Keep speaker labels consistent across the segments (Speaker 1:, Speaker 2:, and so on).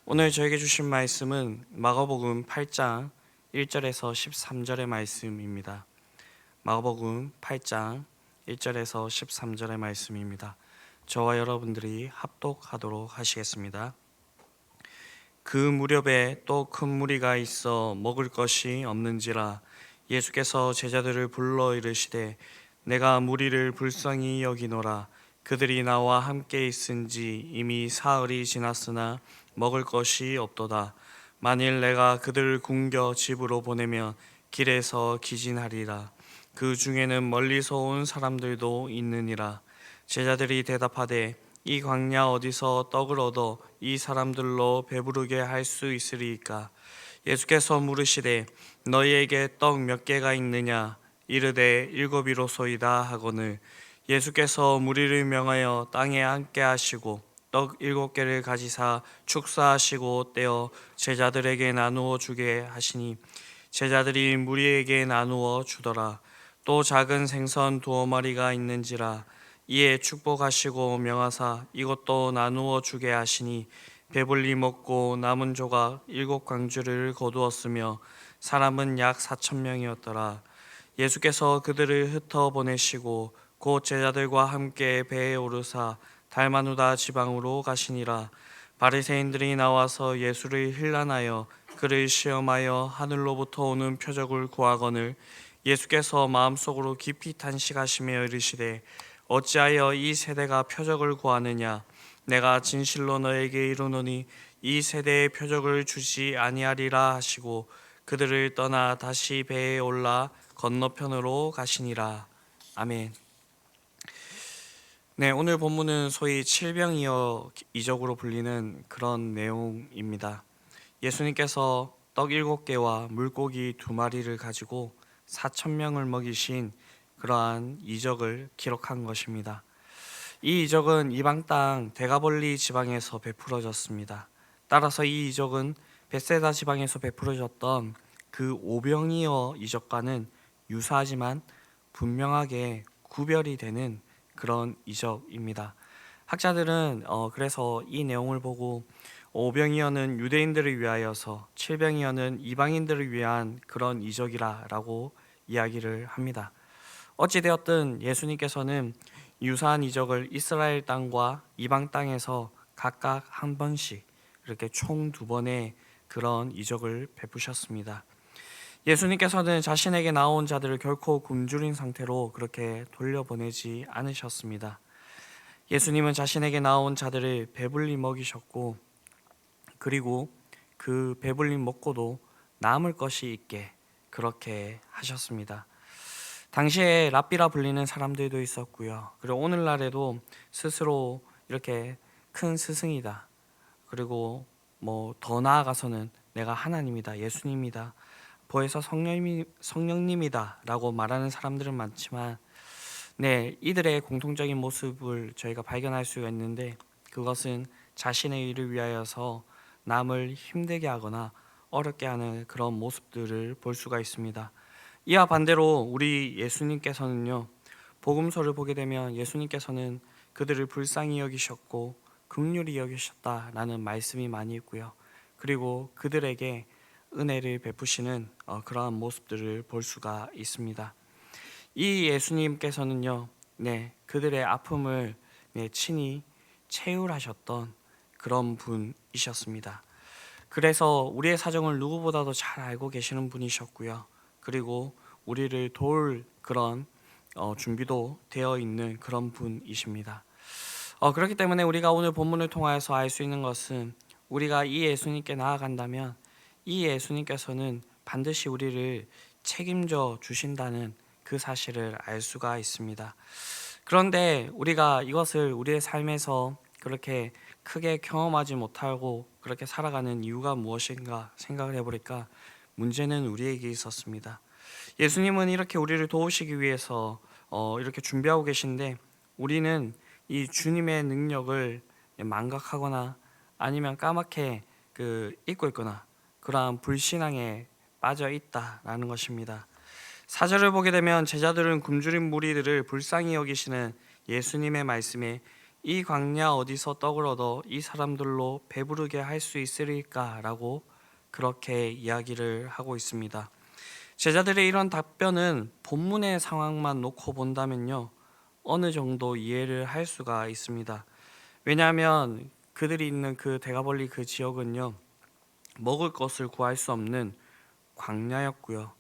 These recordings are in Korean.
Speaker 1: 오늘 저에게 주신 말씀은 마가복음 8장 1절에서 13절의 말씀입니다. 마가복음 8장 1절에서 13절의 말씀입니다. 저와 여러분들이 합독하도록 하시겠습니다. 그 무렵에 또 큰 무리가 있어 먹을 것이 없는지라 예수께서 제자들을 불러 이르시되 내가 무리를 불쌍히 여기노라. 그들이 나와 함께 있은지 이미 사흘이 지났으나 먹을 것이 없도다. 만일 내가 그들을 굶겨 집으로 보내면 길에서 기진하리라. 그 중에는 멀리서 온 사람들도 있느니라. 제자들이 대답하되 이 광야 어디서 떡을 얻어 이 사람들로 배부르게 할 수 있으리이까? 예수께서 물으시되 너희에게 떡 몇 개가 있느냐? 이르되 일곱이로소이다 하거늘 예수께서 무리를 명하여 땅에 앉게 하시고 떡 7개를 가지사 축사하시고 떼어 제자들에게 나누어 주게 하시니 제자들이 무리에게 나누어 주더라. 또 작은 생선 2마리가 있는지라. 이에 축복하시고 명하사 이것도 나누어 주게 하시니 배불리 먹고 남은 조각 7광주를 거두었으며 사람은 약 4,000명이었더라. 예수께서 그들을 흩어 보내시고 곧 제자들과 함께 배에 오르사 달마누다 지방으로 가시니라. 바리새인들이 나와서 예수를 힐난하여 그를 시험하여 하늘로부터 오는 표적을 구하거늘 예수께서 마음속으로 깊이 탄식하시며 이르시되 어찌하여 이 세대가 표적을 구하느냐? 내가 진실로 너에게 이르노니 이 세대에 표적을 주지 아니하리라 하시고 그들을 떠나 다시 배에 올라 건너편으로 가시니라. 아멘. 네, 오늘 본문은 소위 칠병이어 이적으로 불리는 그런 내용입니다. 예수님께서 떡 7개와 물고기 2마리를 가지고 4,000명을 먹이신 그러한 이적을 기록한 것입니다. 이 이적은 이방 땅 데가볼리 지방에서 베풀어졌습니다. 따라서 이 이적은 벳세다 지방에서 베풀어졌던 그 오병이어 이적과는 유사하지만 분명하게 구별이 되는 그런 이적입니다. 학자들은 그래서 이 내용을 보고 오병이어는 유대인들을 위하여서 칠병이어는 이방인들을 위한 그런 이적이라고 이야기를 합니다. 어찌되었든 예수님께서는 유사한 이적을 이스라엘 땅과 이방 땅에서 각각 한 번씩 이렇게 총 2번의 그런 이적을 베푸셨습니다. 예수님께서는 자신에게 나온 자들을 결코 굶주린 상태로 그렇게 돌려보내지 않으셨습니다. 예수님은 자신에게 나온 자들을 배불리 먹이셨고 그리고 그 배불리 먹고도 남을 것이 있게 그렇게 하셨습니다. 당시에 랍비라 불리는 사람들도 있었고요. 그리고 오늘날에도 스스로 이렇게 큰 스승이다. 그리고 뭐 더 나아가서는 내가 하나님이다, 예수님이다, 보혜사 성령님이다 라고 말하는 사람들은 많지만 네, 이들의 공통적인 모습을 저희가 발견할 수가 있는데 그것은 자신의 일을 위하여서 남을 힘들게 하거나 어렵게 하는 그런 모습들을 볼 수가 있습니다. 이와 반대로 우리 예수님께서는요, 복음서를 보게 되면 예수님께서는 그들을 불쌍히 여기셨고 긍휼히 여기셨다라는 말씀이 많이 있고요. 그리고 그들에게 은혜를 베푸시는 그러한 모습들을 볼 수가 있습니다. 이 예수님께서는요, 네, 그들의 아픔을 친히 체휼하셨던 그런 분이셨습니다. 그래서 우리의 사정을 누구보다도 잘 알고 계시는 분이셨고요. 그리고 우리를 도울 그런 준비도 되어 있는 그런 분이십니다. 그렇기 때문에 우리가 오늘 본문을 통하여서 알 수 있는 것은 우리가 이 예수님께 나아간다면 이 예수님께서는 반드시 우리를 책임져 주신다는 그 사실을 알 수가 있습니다. 그런데 우리가 이것을 우리의 삶에서 그렇게 크게 경험하지 못하고 그렇게 살아가는 이유가 무엇인가 생각을 해보니까 문제는 우리에게 있었습니다. 예수님은 이렇게 우리를 도우시기 위해서 이렇게 준비하고 계신데 우리는 이 주님의 능력을 망각하거나 아니면 까맣게 잊고 있거나 그러한 불신앙에 빠져 있다라는 것입니다. 4절을 보게 되면 제자들은 굶주린 무리들을 불쌍히 여기시는 예수님의 말씀에 이 광야 어디서 떡을 얻어 이 사람들로 배부르게 할 수 있으리까라고 그렇게 이야기를 하고 있습니다. 제자들의 이런 답변은 본문의 상황만 놓고 본다면요, 어느 정도 이해를 할 수가 있습니다. 왜냐하면 그들이 있는 그 대가벌리 그 지역은요, 먹을 것을 구할 수 없는 광야였고요.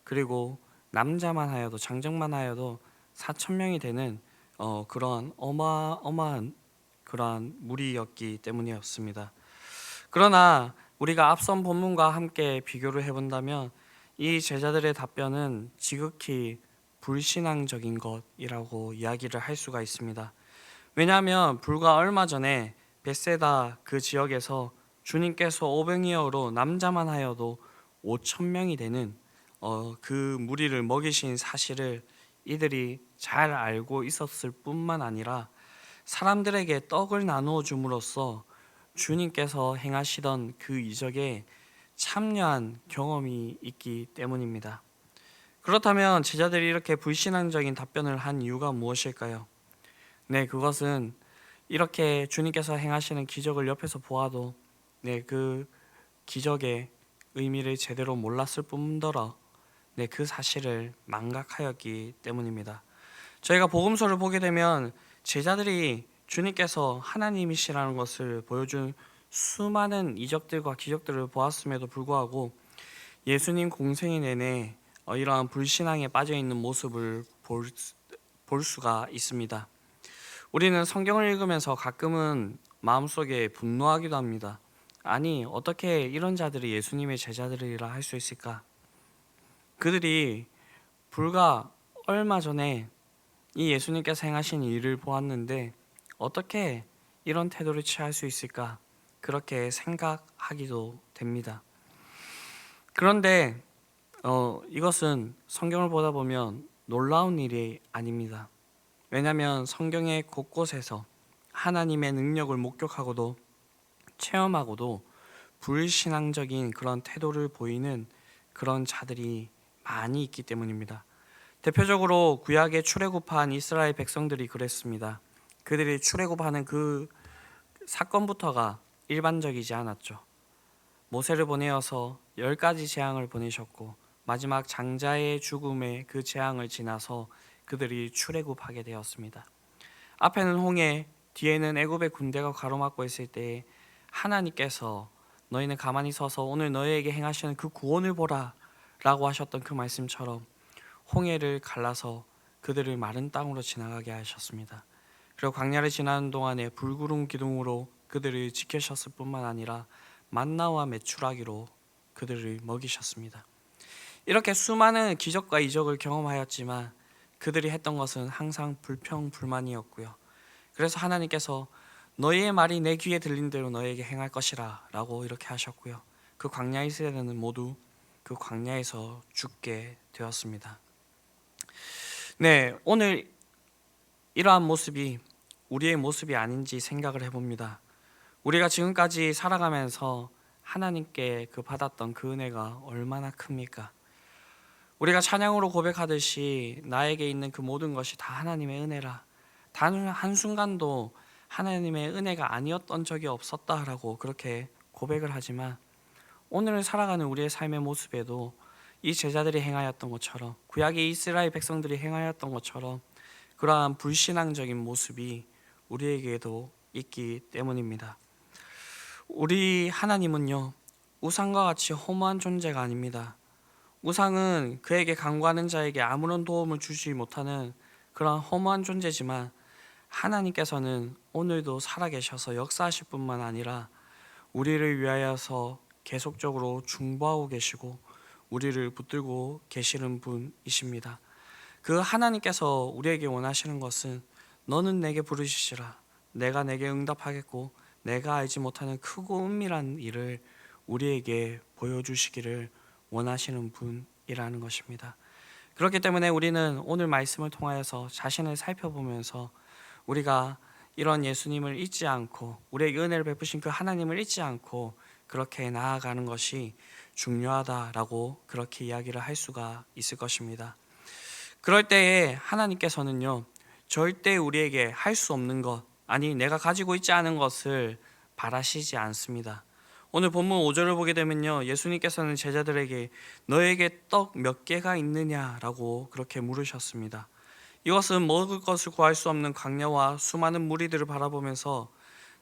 Speaker 1: 그리고 남자만 하여도, 장정만 하여도 4천 명이 되는 그런 어마어마한 그러한 무리였기 때문이었습니다. 그러나 우리가 앞선 본문과 함께 비교를 해본다면 이 제자들의 답변은 지극히 불신앙적인 것이라고 이야기를 할 수가 있습니다. 왜냐하면 불과 얼마 전에 벳세다 그 지역에서 주님께서 오병이어로 남자만 하여도 5천 명이 되는 그 무리를 먹이신 사실을 이들이 잘 알고 있었을 뿐만 아니라 사람들에게 떡을 나누어 줌으로써 주님께서 행하시던 그 이적에 참여한 경험이 있기 때문입니다. 그렇다면 제자들이 이렇게 불신앙적인 답변을 한 이유가 무엇일까요? 네, 그것은 이렇게 주님께서 행하시는 기적을 옆에서 보아도 그 기적의 의미를 제대로 몰랐을 뿐더러 그 사실을 망각하였기 때문입니다. 저희가 복음서를 보게 되면 제자들이 주님께서 하나님이시라는 것을 보여준 수많은 이적들과 기적들을 보았음에도 불구하고 예수님 공생애 내내 이러한 불신앙에 빠져 있는 모습을 볼 수가 있습니다. 우리는 성경을 읽으면서 가끔은 마음속에 분노하기도 합니다. 아니, 어떻게 이런 자들이 예수님의 제자들이라 할 수 있을까? 그들이 불과 얼마 전에 이 예수님께서 행하신 일을 보았는데 어떻게 이런 태도를 취할 수 있을까? 그렇게 생각하기도 됩니다. 그런데 이것은 성경을 보다 보면 놀라운 일이 아닙니다. 왜냐하면 성경의 곳곳에서 하나님의 능력을 목격하고도 체험하고도 불신앙적인 그런 태도를 보이는 그런 자들이 많이 있기 때문입니다. 대표적으로 구약에 출애굽한 이스라엘 백성들이 그랬습니다. 그들이 출애굽하는 그 사건부터가 일반적이지 않았죠. 모세를 보내어서 10가지 재앙을 보내셨고 마지막 장자의 죽음의 그 재앙을 지나서 그들이 출애굽하게 되었습니다. 앞에는 홍해, 뒤에는 애굽의 군대가 가로막고 있을 때에 하나님께서 너희는 가만히 서서 오늘 너희에게 행하시는 그 구원을 보라 라고 하셨던 그 말씀처럼 홍해를 갈라서 그들을 마른 땅으로 지나가게 하셨습니다. 그리고 광야를 지나는 동안에 불구름 기둥으로 그들을 지키셨을 뿐만 아니라 만나와 메추라기로 그들을 먹이셨습니다. 이렇게 수많은 기적과 이적을 경험하였지만 그들이 했던 것은 항상 불평불만이었고요. 그래서 하나님께서 너희의 말이 내 귀에 들린 대로 너희에게 행할 것이라 라고 이렇게 하셨고요. 그 광야 이스라엘은 모두 그 광야에서 죽게 되었습니다. 네, 오늘 이러한 모습이 우리의 모습이 아닌지 생각을 해봅니다. 우리가 지금까지 살아가면서 하나님께 그 받았던 그 은혜가 얼마나 큽니까? 우리가 찬양으로 고백하듯이 나에게 있는 그 모든 것이 다 하나님의 은혜라, 단 한순간도 하나님의 은혜가 아니었던 적이 없었다라고 그렇게 고백을 하지만 오늘 살아가는 우리의 삶의 모습에도 이 제자들이 행하였던 것처럼, 구약의 이스라엘 백성들이 행하였던 것처럼 그러한 불신앙적인 모습이 우리에게도 있기 때문입니다. 우리 하나님은요, 우상과 같이 허무한 존재가 아닙니다. 우상은 그에게 간구하는 자에게 아무런 도움을 주지 못하는 그런 허무한 존재지만 하나님께서는 오늘도 살아계셔서 역사하실 뿐만 아니라 우리를 위하여서 계속적으로 중보하고 계시고 우리를 붙들고 계시는 분이십니다. 그 하나님께서 우리에게 원하시는 것은 너는 내게 부르시리라, 내가 내게 응답하겠고 내가 알지 못하는 크고 은밀한 일을 우리에게 보여주시기를 원하시는 분이라는 것입니다. 그렇기 때문에 우리는 오늘 말씀을 통하여서 자신을 살펴보면서 우리가 이런 예수님을 잊지 않고 우리에게 은혜를 베푸신 그 하나님을 잊지 않고 그렇게 나아가는 것이 중요하다라고 그렇게 이야기를 할 수가 있을 것입니다. 그럴 때에 하나님께서는요, 절대 우리에게 할 수 없는 것, 아니 내가 가지고 있지 않은 것을 바라시지 않습니다. 오늘 본문 5절을 보게 되면요, 예수님께서는 제자들에게 너에게 떡 몇 개가 있느냐라고 그렇게 물으셨습니다. 이것은 먹을 것을 구할 수 없는 광야와 수많은 무리들을 바라보면서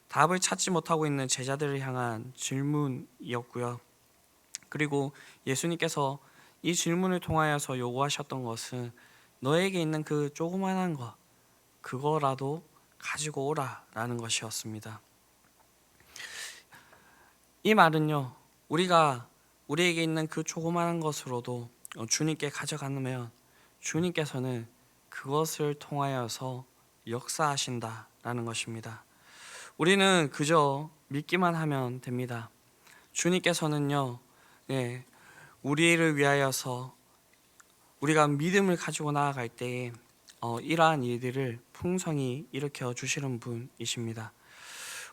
Speaker 1: 답을 찾지 못하고 있는 제자들을 향한 질문이었고요. 그리고 예수님께서 이 질문을 통하여서 요구하셨던 것은 너에게 있는 그 조그만한 것, 그거라도 가지고 오라라는 것이었습니다. 이 말은요, 우리에게 있는 그 조그만한 것으로도 주님께 가져가면 주님께서는 그것을 통하여서 역사하신다라는 것입니다. 우리는 그저 믿기만 하면 됩니다. 주님께서는요, 우리를 위하여서 우리가 믿음을 가지고 나아갈 때에 이러한 일들을 풍성히 일으켜 주시는 분이십니다.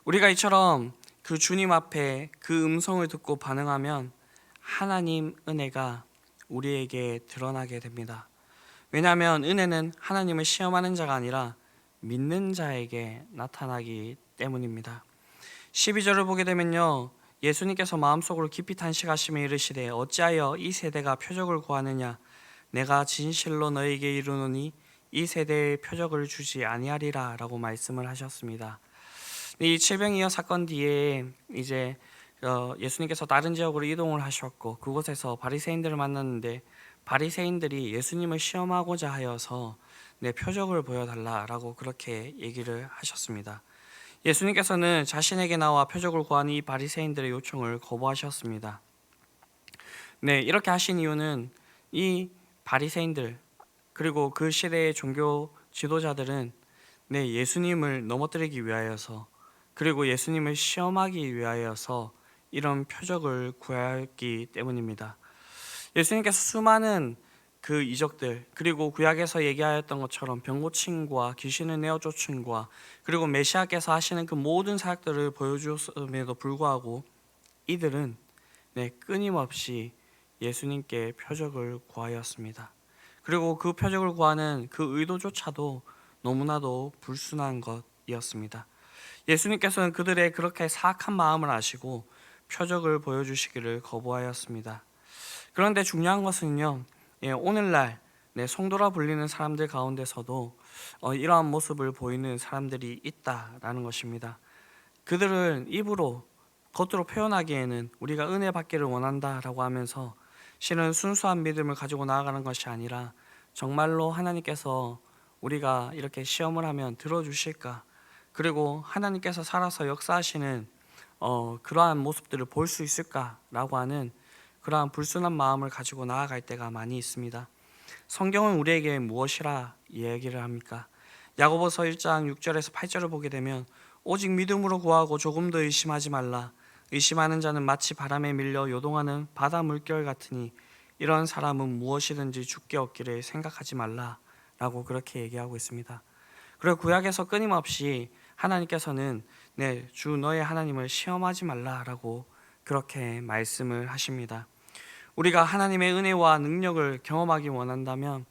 Speaker 1: 우리가 이처럼 그 주님 앞에 그 음성을 듣고 반응하면 하나님 은혜가 우리에게 드러나게 됩니다. 왜냐하면 은혜는 하나님을 시험하는 자가 아니라 믿는 자에게 나타나기 때문입니다. 12절을 보게 되면요, 예수님께서 마음속으로 깊이 탄식하시며 이르시되 어찌하여 이 세대가 표적을 구하느냐, 내가 진실로 너에게 이르노니 이 세대에 표적을 주지 아니하리라 라고 말씀을 하셨습니다. 이 칠병이어 사건 뒤에 이제 예수님께서 다른 지역으로 이동을 하셨고 그곳에서 바리새인들을 만났는데 바리새인들이 예수님을 시험하고자 하여서 표적을 보여달라라고 그렇게 얘기를 하셨습니다. 예수님께서는 자신에게 나와 표적을 구하는 이 바리새인들의 요청을 거부하셨습니다. 이렇게 하신 이유는 이 바리새인들 그리고 그 시대의 종교 지도자들은 예수님을 넘어뜨리기 위하여서 그리고 예수님을 시험하기 위하여서 이런 표적을 구하였기 때문입니다. 예수님께서 수많은 그 이적들 그리고 구약에서 얘기하였던 것처럼 병 고침과 귀신을 내어 쫓음과 그리고 메시아께서 하시는 그 모든 사역들을 보여주었음에도 불구하고 이들은 끊임없이 예수님께 표적을 구하였습니다. 그리고 그 표적을 구하는 그 의도조차도 너무나도 불순한 것이었습니다. 예수님께서는 그들의 그렇게 사악한 마음을 아시고 표적을 보여주시기를 거부하였습니다. 그런데 중요한 것은요, 오늘날 성도라 불리는 사람들 가운데서도 이러한 모습을 보이는 사람들이 있다라는 것입니다. 그들은 입으로 겉으로 표현하기에는 우리가 은혜 받기를 원한다라고 하면서 실은 순수한 믿음을 가지고 나아가는 것이 아니라 정말로 하나님께서 우리가 이렇게 시험을 하면 들어주실까, 그리고 하나님께서 살아서 역사하시는 그러한 모습들을 볼 수 있을까라고 하는 그러한 불순한 마음을 가지고 나아갈 때가 많이 있습니다. 성경은 우리에게 무엇이라 이야기를 합니까? 야고보서 1장 6절에서 8절을 보게 되면 오직 믿음으로 구하고 조금도 의심하지 말라. 의심하는 자는 마치 바람에 밀려 요동하는 바다 물결 같으니 이런 사람은 무엇이든지 죽게 얻기를 생각하지 말라 라고 그렇게 얘기하고 있습니다. 그리고 구약에서 끊임없이 하나님께서는 주 너의 하나님을 시험하지 말라라고 그렇게 말씀을 하십니다. 우리가 하나님의 은혜와 능력을 경험하기 원한다면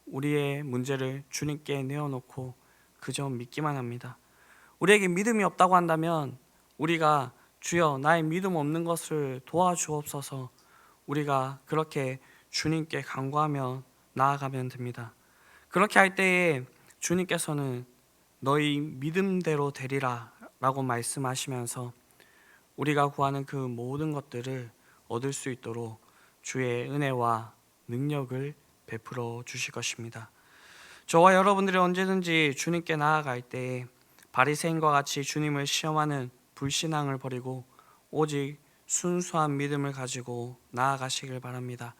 Speaker 1: 우리의 문제를 주님께 내어놓고 그저 믿기만 합니다. 우리에게 믿음이 없다고 한다면 우리가 주여 나의 믿음 없는 것을 도와주옵소서, 우리가 그렇게 주님께 간구하며 나아가면 됩니다. 그렇게 할 때에 주님께서는 너희 믿음대로 되리라 라고 말씀하시면서 우리가 구하는 그 모든 것들을 얻을 수 있도록 주의 은혜와 능력을 베풀어 주실 것입니다. 저와 여러분들이 언제든지 주님께 나아갈 때에 바리새인과 같이 주님을 시험하는 불신앙을 버리고 오직 순수한 믿음을 가지고 나아가시길 바랍니다.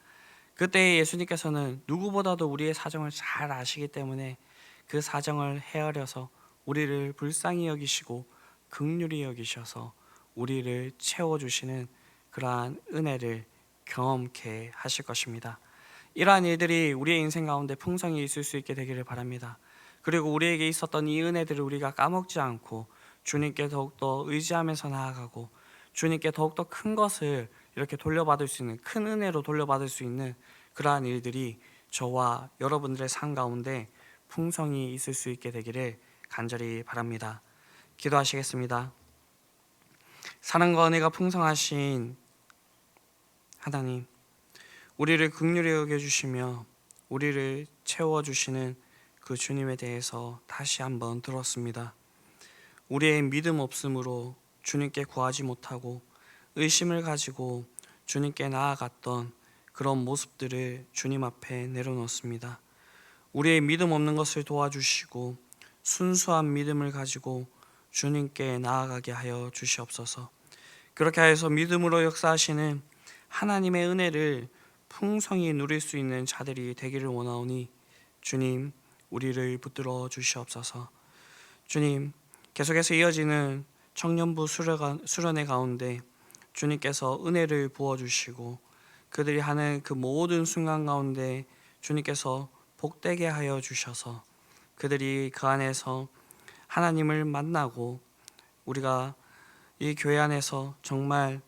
Speaker 1: 그때 예수님께서는 누구보다도 우리의 사정을 잘 아시기 때문에 그 사정을 헤아려서 우리를 불쌍히 여기시고 긍휼히 여기셔서 우리를 채워주시는 그러한 은혜를 경험케 하실 것입니다. 이러한 일들이 우리의 인생 가운데 풍성히 있을 수 있게 되기를 바랍니다. 그리고 우리에게 있었던 이 은혜들을 우리가 까먹지 않고 주님께 더욱더 의지하면서 나아가고 주님께 더욱더 큰 것을 이렇게 돌려받을 수 있는, 큰 은혜로 돌려받을 수 있는 그러한 일들이 저와 여러분들의 삶 가운데 풍성히 있을 수 있게 되기를 간절히 바랍니다. 기도하시겠습니다. 사랑과 은혜가 풍성하신 하나님, 우리를 긍휼히 여겨주시며 우리를 채워주시는 그 주님에 대해서 다시 한번 들었습니다. 우리의 믿음 없음으로 주님께 구하지 못하고 의심을 가지고 주님께 나아갔던 그런 모습들을 주님 앞에 내려놓습니다. 우리의 믿음 없는 것을 도와주시고 순수한 믿음을 가지고 주님께 나아가게 하여 주시옵소서. 그렇게 하여서 믿음으로 역사하시는 하나님의 은혜를 풍성히 누릴 수 있는 자들이 되기를 원하오니 주님, 우리를 붙들어 주시옵소서. 주님, 계속해서 이어지는 청년부 수련회 가운데 주님께서 은혜를 부어주시고 그들이 하는 그 모든 순간 가운데 주님께서 복되게 하여 주셔서 그들이 그 안에서 하나님을 만나고 우리가 이 교회 안에서 정말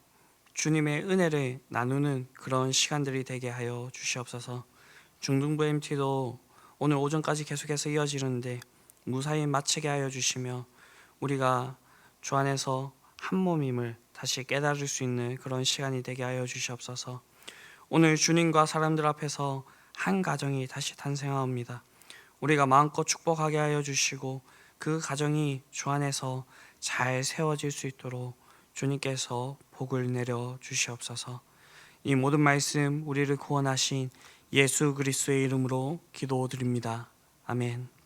Speaker 1: 주님의 은혜를 나누는 그런 시간들이 되게 하여 주시옵소서. 중등부 MT도 오늘 오전까지 계속해서 이어지는데 무사히 마치게 하여 주시며 우리가 주 안에서 한 몸임을 다시 깨달을 수 있는 그런 시간이 되게 하여 주시옵소서. 오늘 주님과 사람들 앞에서 한 가정이 다시 탄생하옵니다. 우리가 마음껏 축복하게 하여 주시고 그 가정이 주 안에서 잘 세워질 수 있도록 주님께서 복을 내려 주시옵소서. 이 모든 말씀 우리를 구원하신 예수 그리스도의 이름으로 기도드립니다. 아멘.